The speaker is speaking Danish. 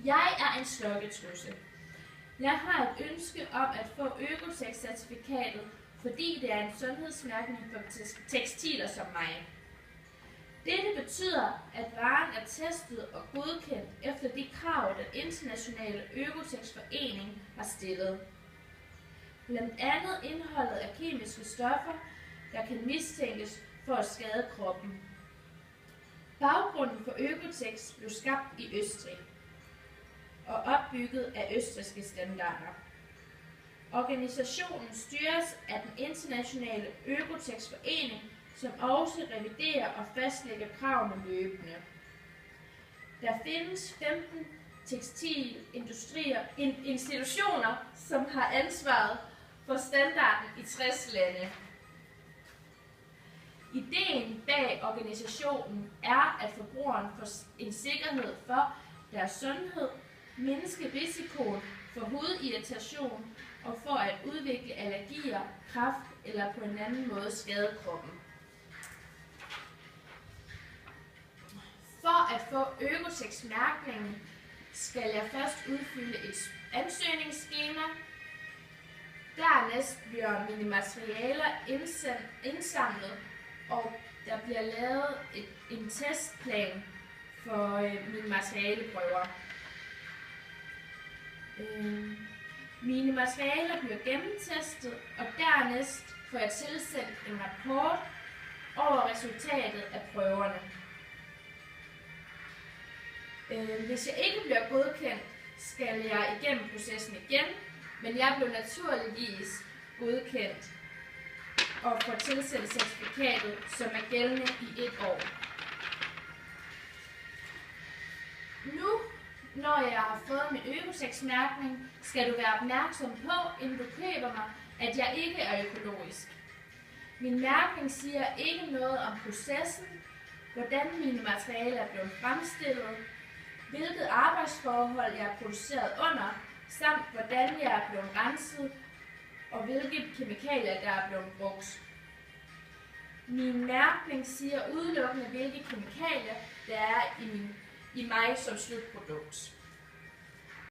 Jeg er en slokkedrusse. Jeg har et ønske om at få Økotex-certifikatet, fordi det er en sundhedsmærkning for tekstiler som mig. Dette betyder, at varen er testet og godkendt efter de krav, den internationale Økotex-forening har stillet. Blandt andet indholdet af kemiske stoffer, der kan mistænkes for at skade kroppen. Baggrunden for Økotex blev skabt i Østrig og opbygget af østrigske standarder. Organisationen styres af den internationale Økotex-forening, som også reviderer og fastlægger kravene løbende. Der findes 15 tekstilinstitutioner, som har ansvaret for standarden i 60 lande. Ideen bag organisationen er, at forbrugeren får en sikkerhed for deres sundhed, mindske risikoen for hudirritation og for at udvikle allergier, kræft eller på en anden måde skade kroppen. For at få Økotex-mærkningen skal jeg først udfylde et ansøgningsskema. Dernæst bliver mine materialer indsamlet, og der bliver lavet en testplan for mine materialeprøver. Mine materialer bliver gennemtestet, og dernæst får jeg tilsendt en rapport over resultatet af prøverne. Hvis jeg ikke bliver godkendt, skal jeg igennem processen igen, men jeg blev naturligvis godkendt og får tilsendt certifikatet, som er gældende i 1 år. Nu, når jeg har fået min Økotex-mærkning, skal du være opmærksom på, inden du køber mig, at jeg ikke er økologisk. Min mærkning siger ikke noget om processen, hvordan mine materialer er blevet fremstillet, hvilket arbejdsforhold jeg er produceret under, samt hvordan jeg er blevet renset, og hvilke kemikalier der er blevet brugt. Min mærkning siger udelukkende, hvilke kemikalier der er i mig som slutprodukt.